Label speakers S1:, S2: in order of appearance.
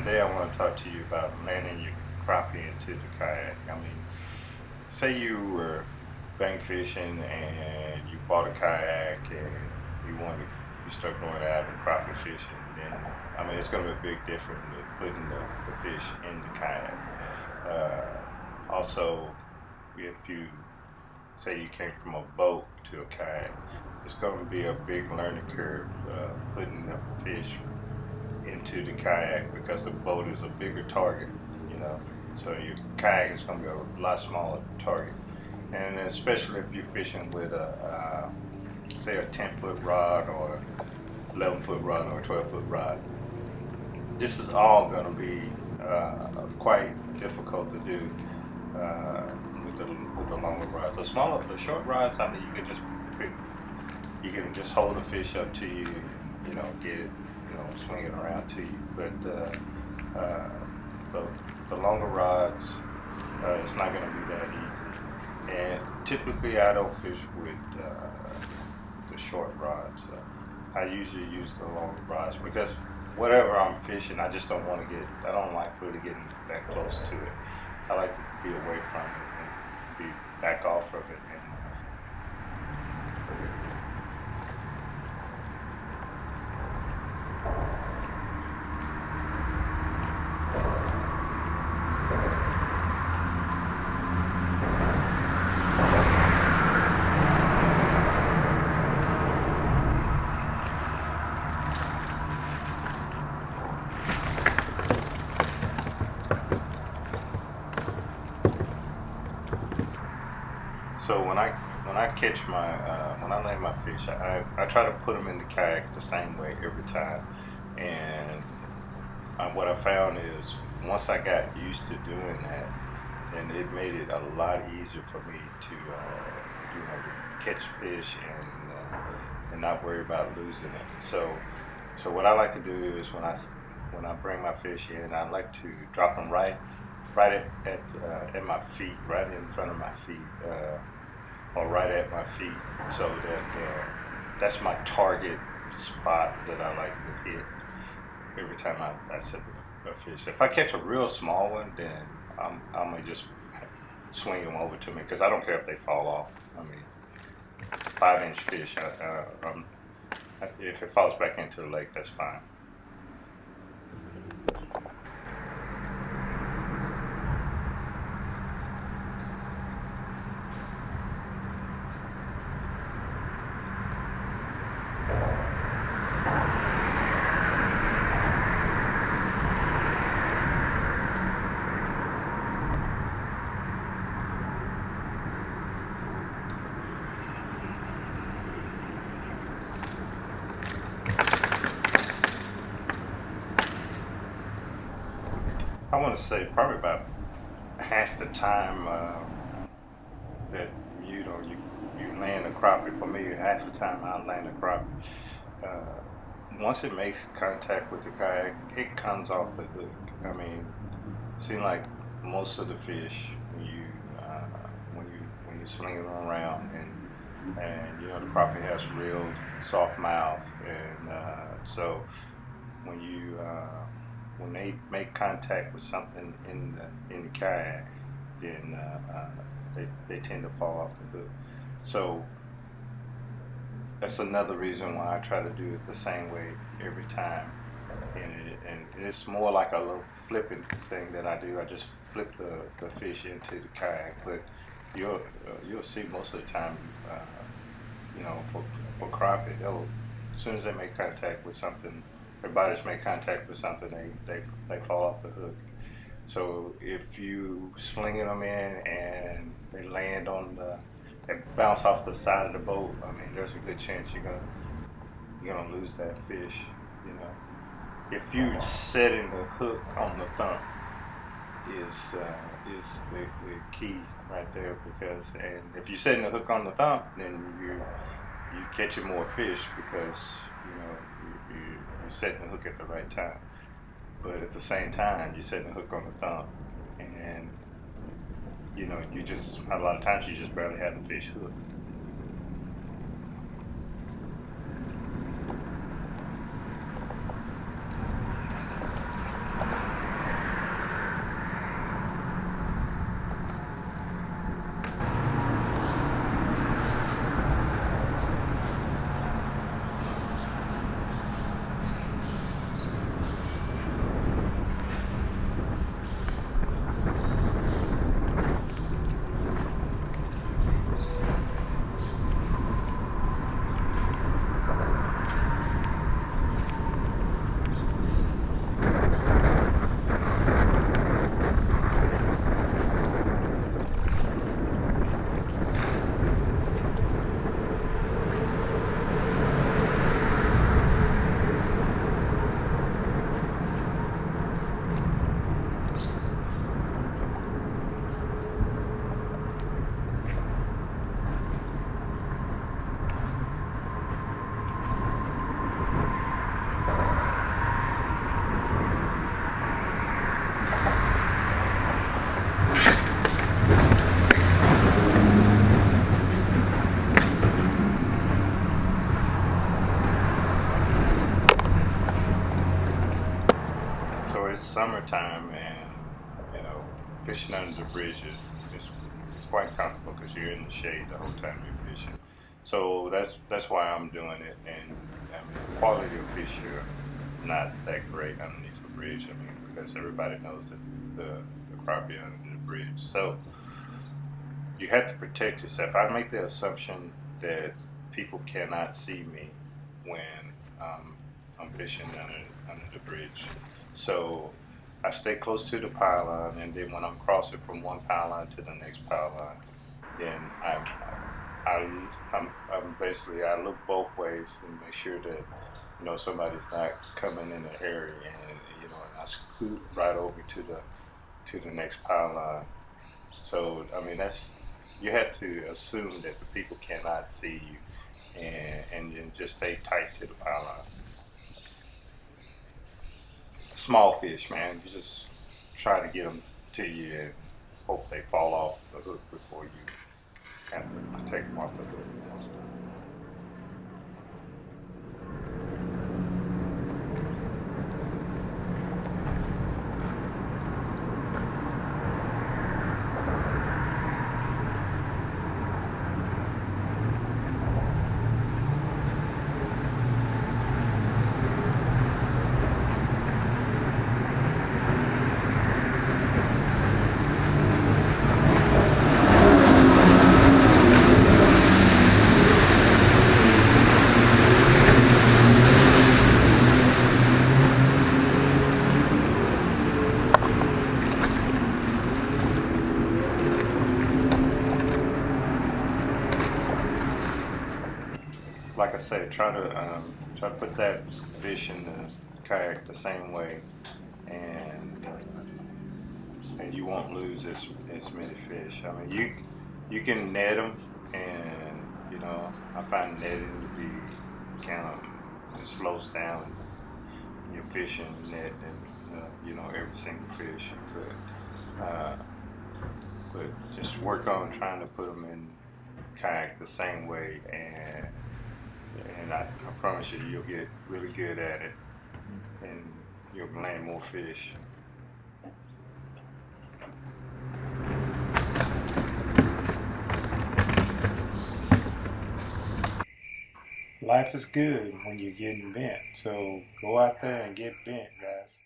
S1: today I want to talk to you about landing your crappie into the kayak. I mean, say you were bank fishing and you bought a kayak and you start going out and crappie fishing. Then I mean, it's going to be a big difference with putting the fish in the kayak. Also, if you say you came from a boat to a kayak, it's going to be a big learning curve putting the fish into the kayak because the boat is a bigger target, you know. So your kayak is going to be a lot smaller target, and especially if you're fishing with say a 10-foot rod or 11-foot rod or a 12-foot rod. This is all going to be quite difficult to do with the longer rods. The short rods, I mean, you can just hold the fish up to you, and, get it, swing it around to you. But the longer rods, it's not going to be that easy. And typically, I don't fish with the short rods. I usually use the longer rods because whatever I'm fishing, I just don't want to I don't like really getting that close to it. I like to be away from it and be back off of it. So when I catch when I land my fish, I try to put them in the kayak the same way every time. And what I found is once I got used to doing that, then it made it a lot easier for me to to catch fish and not worry about losing it. So what I like to do is when I bring my fish in, I like to drop them right at my feet, right in front of my feet. Or right at my feet, so that that's my target spot that I like to hit every time I set the fish. If I catch a real small one, then I'm gonna just swing them over to me because I don't care if they fall off. I mean, 5-inch fish, if it falls back into the lake, that's fine. I want to say probably about half the time that you land a crappie. For me, half the time I land a crappie. Once it makes contact with the kayak, it comes off the hook. I mean, it seems like most of the fish when you swing them around and the crappie has real soft mouth, and so when when they make contact with something in the kayak, then they tend to fall off the hook. So that's another reason why I try to do it the same way every time. And it's more like a little flipping thing that I do. I just flip the fish into the kayak. But you'll see most of the time, for crappie, as soon as they make contact with something, their bodies make contact with something, they fall off the hook. So if you slinging them in and they land they bounce off the side of the boat, I mean, there's a good chance you're gonna lose that fish. If you setting the hook on the thumb is the key right there, and if you're setting the hook on the thumb, then you catching more fish because you're setting the hook at the right time. But at the same time, you're setting the hook on the thumb, and you just a lot of times you just barely have the fish hooked. it's summertime, and you know, fishing under the bridges it's quite comfortable because you're in the shade the whole time you're fishing. So that's why I'm doing it. And I mean, the quality of fish here not that great underneath the bridge. I mean, because everybody knows that the crappie under the bridge. So you have to protect yourself. I make the assumption that people cannot see me when I'm fishing under the bridge. So I stay close to the pylon, and then when I'm crossing from one pylon to the next pylon, then I'm basically I look both ways and make sure that somebody's not coming in the area, and and I scoot right over to the next pylon. So I mean you have to assume that the people cannot see you, and then just stay tight to the pylon. Small fish, man, you just try to get them to you and hope they fall off the hook before you have to take them off the hook. Like I said, try to put that fish in the kayak the same way, and you won't lose as many fish. I mean, you can net them, and I find netting to be kind of, it slows down your fishing net, and every single fish, but just work on trying to put them in kayak the same way, and I promise you, you'll get really good at it, and you'll land more fish. Life is good when you're getting bent, so go out there and get bent, guys.